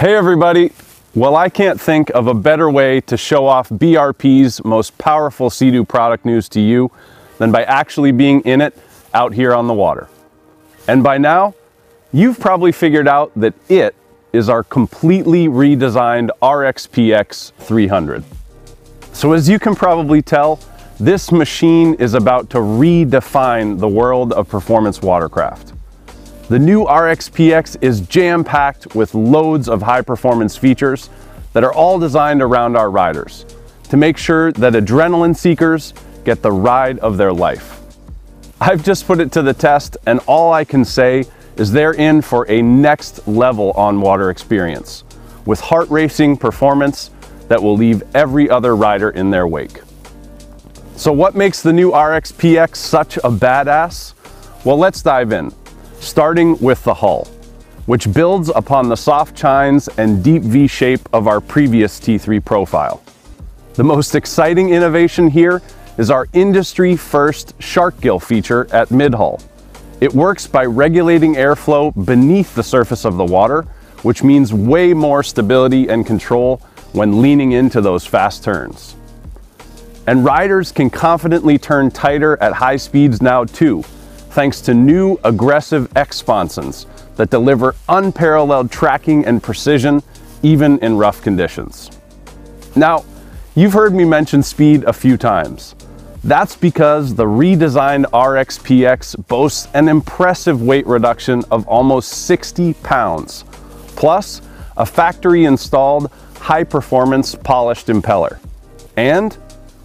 Hey everybody! Well, I can't think of a better way to show off BRP's most powerful Sea-Doo product news to you than by actually being in it out here on the water. And by now, you've probably figured out that it is our completely redesigned RXPX 300. So as you can probably tell, this machine is about to redefine the world of performance watercraft. The new RXPX is jam-packed with loads of high-performance features that are all designed around our riders to make sure that adrenaline seekers get the ride of their life. I've just put it to the test, and all I can say is they're in for a next level on-water experience with heart-racing performance that will leave every other rider in their wake. So what makes the new RXPX such a badass? Well, let's dive in. Starting with the hull, which builds upon the soft chines and deep V shape of our previous T3 profile. The most exciting innovation here is our industry-first shark gill feature at mid-hull. It works by regulating airflow beneath the surface of the water, which means way more stability and control when leaning into those fast turns. And riders can confidently turn tighter at high speeds now too, thanks to new aggressive X-sponsons that deliver unparalleled tracking and precision even in rough conditions. Now, you've heard me mention speed a few times. That's because the redesigned RXPX boasts an impressive weight reduction of almost 60 pounds, plus a factory-installed high-performance polished impeller. And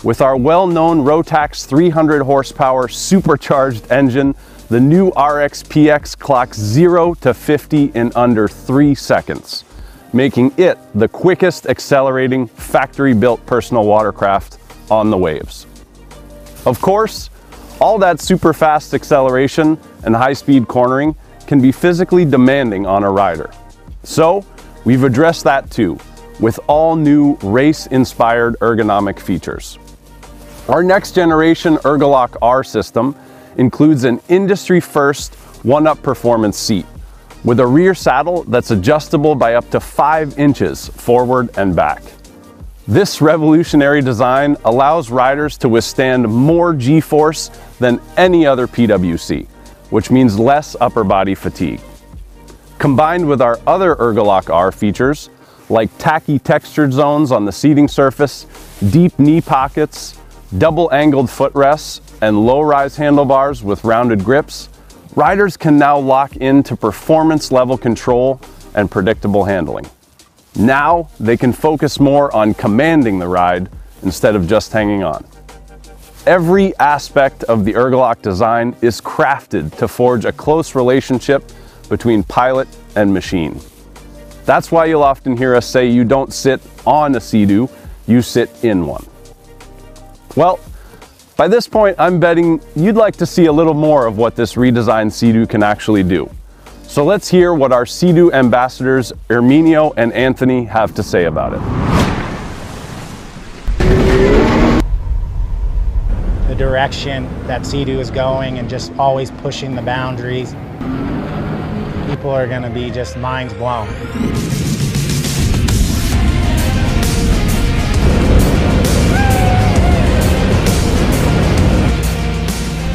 with our well-known Rotax 300 horsepower supercharged engine, the new RXPX clocks 0 to 50 in under 3 seconds, making it the quickest accelerating factory-built personal watercraft on the waves. Of course, all that super fast acceleration and high-speed cornering can be physically demanding on a rider. So we've addressed that too, with all new race-inspired ergonomic features. Our next generation Ergolock R system includes an industry-first one-up performance seat with a rear saddle that's adjustable by up to 5 inches forward and back. This revolutionary design allows riders to withstand more G-force than any other PWC, which means less upper body fatigue. Combined with our other Ergolock R features, like tacky textured zones on the seating surface, deep knee pockets, double-angled footrests, and low-rise handlebars with rounded grips, riders can now lock into performance-level control and predictable handling. Now they can focus more on commanding the ride instead of just hanging on. Every aspect of the Ergolock design is crafted to forge a close relationship between pilot and machine. That's why you'll often hear us say you don't sit on a Sea-Doo, you sit in one. Well, by this point, I'm betting you'd like to see a little more of what this redesigned Sea-Doo can actually do. So let's hear what our Sea-Doo ambassadors, Erminio and Anthony, have to say about it. The direction that Sea-Doo is going and just always pushing the boundaries. People are going to be just minds blown.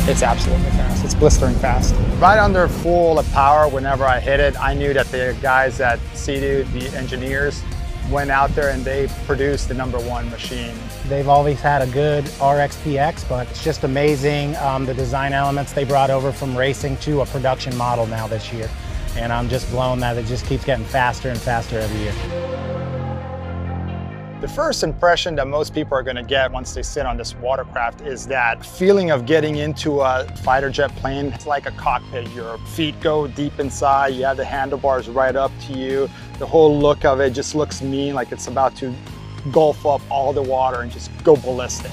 It's absolutely fast. It's blistering fast. Right under full of power whenever I hit it, I knew that the guys at Sea-Doo, the engineers, went out there and they produced the #1 machine. They've always had a good RXPX, but it's just amazing the design elements they brought over from racing to a production model now this year. And I'm just blown that it just keeps getting faster and faster every year. The first impression that most people are going to get once they sit on this watercraft is that feeling of getting into a fighter jet plane. It's like a cockpit. Your feet go deep inside, you have the handlebars right up to you. The whole look of it just looks mean, like it's about to gulf up all the water and just go ballistic.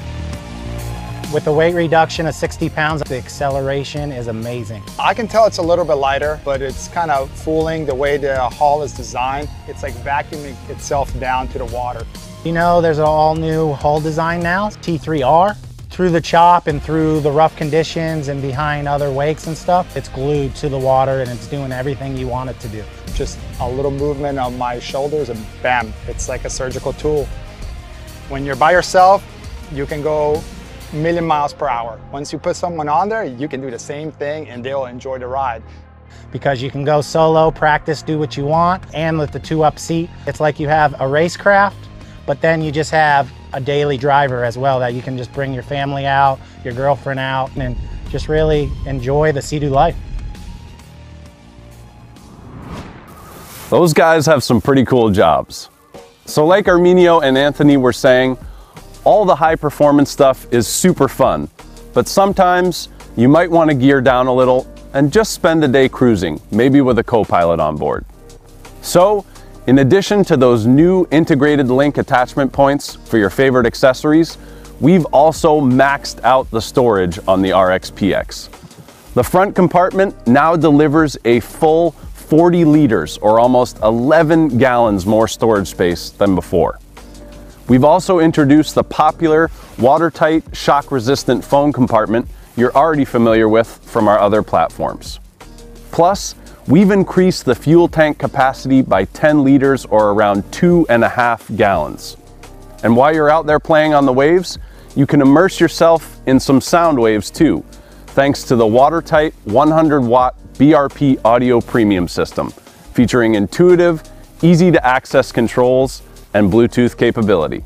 With the weight reduction of 60 pounds, the acceleration is amazing. I can tell it's a little bit lighter, but it's kind of fooling the way the hull is designed. It's like vacuuming itself down to the water. You know, there's an all-new hull design now, T3R. through the chop and through the rough conditions and behind other wakes and stuff, it's glued to the water and it's doing everything you want it to do. Just a little movement of my shoulders and bam, it's like a surgical tool. When you're by yourself, you can go a million miles per hour. Once you put someone on there, you can do the same thing and they'll enjoy the ride. Because you can go solo, practice, do what you want, and with the 2-up seat, it's like you have a racecraft, but then you just have a daily driver as well that you can just bring your family out, your girlfriend out, and just really enjoy the Sea-Doo life. Those guys have some pretty cool jobs. So like Arminio and Anthony were saying, all the high performance stuff is super fun, but sometimes you might want to gear down a little and just spend a day cruising, maybe with a co-pilot on board. So, in addition to those new integrated link attachment points for your favorite accessories, we've also maxed out the storage on the RX-PX. The front compartment now delivers a full 40 liters or almost 11 gallons more storage space than before. We've also introduced the popular watertight, shock-resistant phone compartment you're already familiar with from our other platforms. Plus, we've increased the fuel tank capacity by 10 liters or around 2.5 gallons. And while you're out there playing on the waves, you can immerse yourself in some sound waves too, thanks to the watertight 100-watt BRP audio premium system, featuring intuitive, easy to access controls and Bluetooth capability.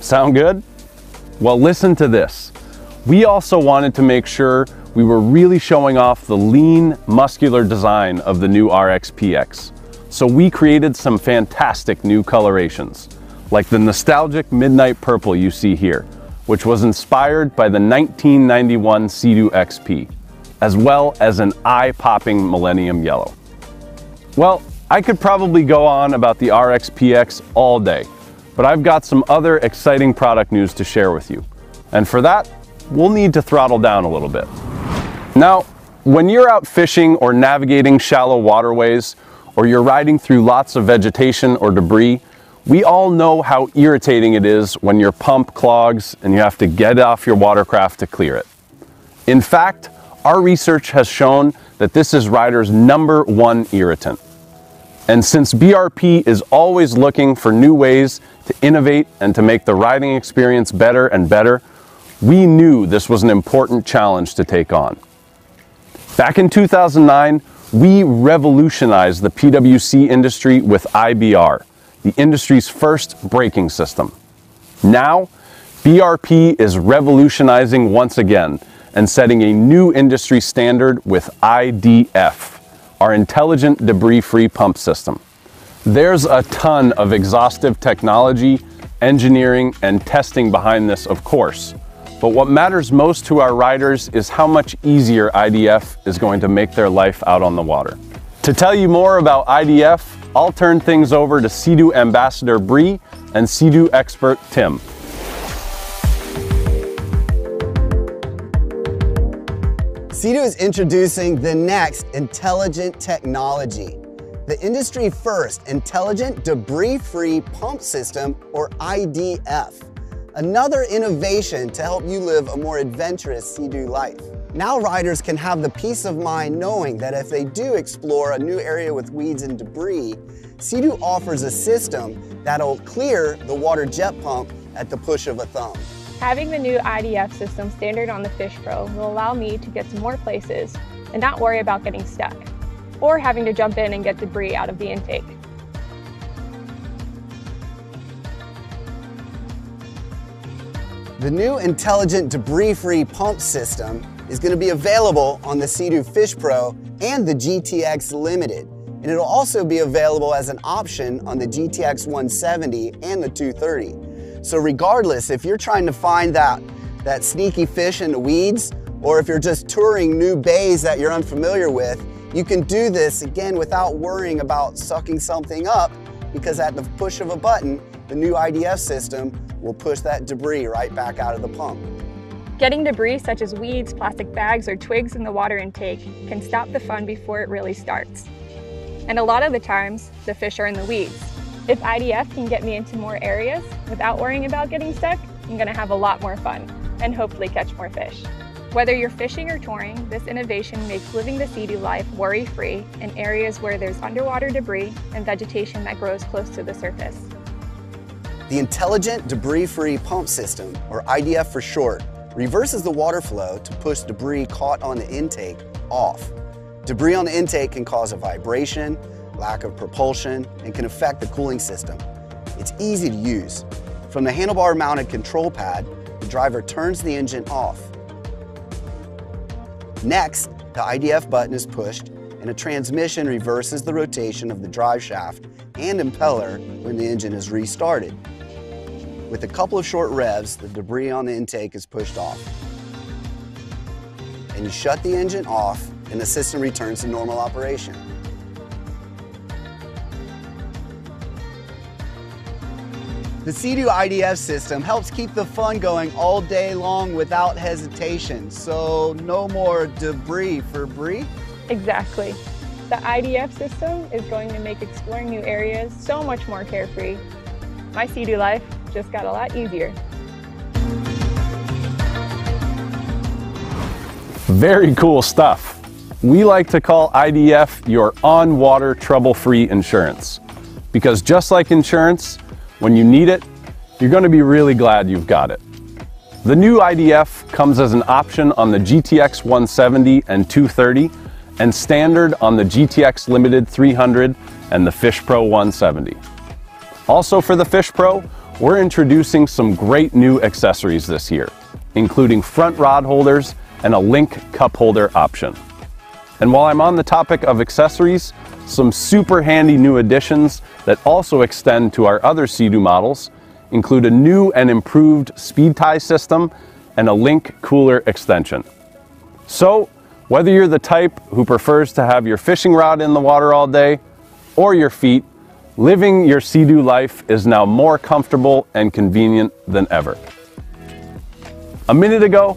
Sound good? Well, listen to this. We also wanted to make sure we were really showing off the lean, muscular design of the new RX-PX. So we created some fantastic new colorations, like the nostalgic midnight purple you see here, which was inspired by the 1991 Sea-Doo XP, as well as an eye-popping millennium yellow. Well, I could probably go on about the RX-PX all day, but I've got some other exciting product news to share with you. And for that, we'll need to throttle down a little bit. Now, when you're out fishing or navigating shallow waterways, or you're riding through lots of vegetation or debris, we all know how irritating it is when your pump clogs and you have to get off your watercraft to clear it. In fact, our research has shown that this is riders' #1 irritant. And since BRP is always looking for new ways to innovate and to make the riding experience better and better, we knew this was an important challenge to take on. Back in 2009, we revolutionized the PWC industry with IBR, the industry's first braking system. Now, BRP is revolutionizing once again and setting a new industry standard with IDF, our intelligent debris-free pump system. There's a ton of exhaustive technology, engineering, and testing behind this, of course. But what matters most to our riders is how much easier IDF is going to make their life out on the water. To tell you more about IDF, I'll turn things over to Sea-Doo Ambassador Bree and Sea-Doo expert Tim. Sea-Doo is introducing the next intelligent technology, the industry-first Intelligent Debris-Free Pump System, or IDF. Another innovation to help you live a more adventurous Sea-Doo life. Now riders can have the peace of mind knowing that if they do explore a new area with weeds and debris, Sea-Doo offers a system that'll clear the water jet pump at the push of a thumb. Having the new IDF system standard on the Fish Pro will allow me to get to more places and not worry about getting stuck, or having to jump in and get debris out of the intake. The new intelligent debris-free pump system is going to be available on the Sea-Doo Fish Pro and the GTX Limited, and it'll also be available as an option on the GTX 170 and the 230. So regardless, if you're trying to find that sneaky fish in the weeds, or if you're just touring new bays that you're unfamiliar with, you can do this again without worrying about sucking something up, because at the push of a button, the new IDF system will push that debris right back out of the pump. Getting debris such as weeds, plastic bags, or twigs in the water intake can stop the fun before it really starts. And a lot of the times, the fish are in the weeds. If IDF can get me into more areas without worrying about getting stuck, I'm gonna have a lot more fun. and hopefully catch more fish. Whether you're fishing or touring, this innovation makes living the Sea-Doo life worry-free in areas where there's underwater debris and vegetation that grows close to the surface. The Intelligent Debris-Free Pump System, or IDF for short, reverses the water flow to push debris caught on the intake off. Debris on the intake can cause a vibration, lack of propulsion, and can affect the cooling system. It's easy to use. From the handlebar-mounted control pad, the driver turns the engine off. Next, the IDF button is pushed and a transmission reverses the rotation of the drive shaft and impeller when the engine is restarted. With a couple of short revs, the debris on the intake is pushed off. And you shut the engine off and the system returns to normal operation. The Sea-Doo IDF system helps keep the fun going all day long without hesitation, so no more debris for Bree? Exactly. The IDF system is going to make exploring new areas so much more carefree. My Sea-Doo life just got a lot easier. Very cool stuff. We like to call IDF your on-water trouble-free insurance. Because just like insurance, when you need it, you're going to be really glad you've got it. The new IDF comes as an option on the GTX 170 and 230 and standard on the GTX Limited 300 and the Fish Pro 170. Also for the Fish Pro, we're introducing some great new accessories this year, including front rod holders and a link cup holder option. And while I'm on the topic of accessories, some super handy new additions that also extend to our other Sea-Doo models include a new and improved speed tie system and a link cooler extension. So, whether you're the type who prefers to have your fishing rod in the water all day or your feet, living your Sea-Doo life is now more comfortable and convenient than ever. A minute ago,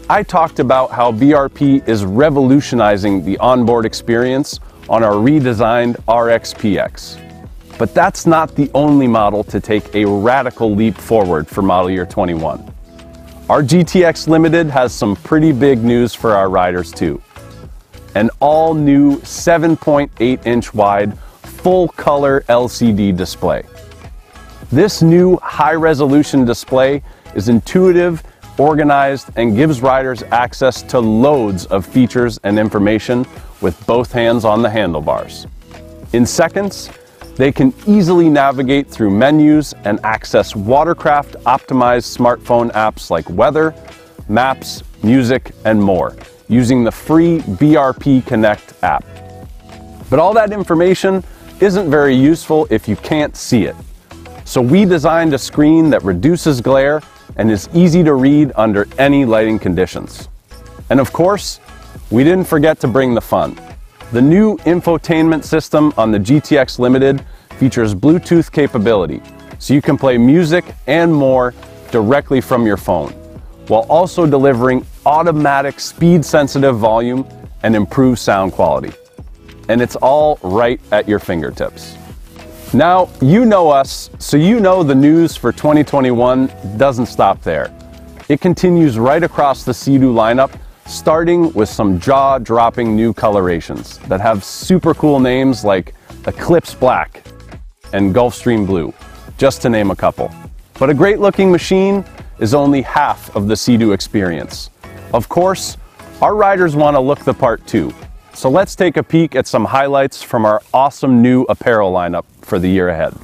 I talked about how BRP is revolutionizing the onboard experience on our redesigned RXPX. But that's not the only model to take a radical leap forward for model year 21. Our GTX Limited has some pretty big news for our riders too. An all-new 7.8-inch wide, full-color LCD display. This new high-resolution display is intuitive, organized, and gives riders access to loads of features and information with both hands on the handlebars. In seconds, they can easily navigate through menus and access watercraft-optimized smartphone apps like weather, maps, music, and more, using the free BRP Connect app. But all that information isn't very useful if you can't see it. So we designed a screen that reduces glare and is easy to read under any lighting conditions. And of course, we didn't forget to bring the fun. The new infotainment system on the GTX Limited features Bluetooth capability, so you can play music and more directly from your phone, while also delivering automatic speed-sensitive volume and improved sound quality. And it's all right at your fingertips. Now, you know us, so you know the news for 2021 doesn't stop there. It continues right across the Sea-Doo lineup, starting with some jaw-dropping new colorations that have super cool names like Eclipse Black and Gulfstream Blue, just to name a couple. But a great-looking machine is only half of the Sea-Doo experience. Of course, our riders want to look the part too. So let's take a peek at some highlights from our awesome new apparel lineup for the year ahead.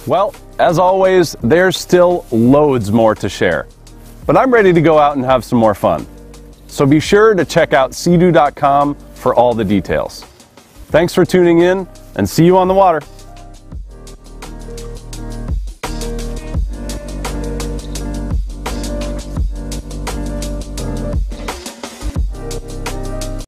Well, as always, there's still loads more to share. But I'm ready to go out and have some more fun. So be sure to check out seadoo.com for all the details. Thanks for tuning in, and see you on the water.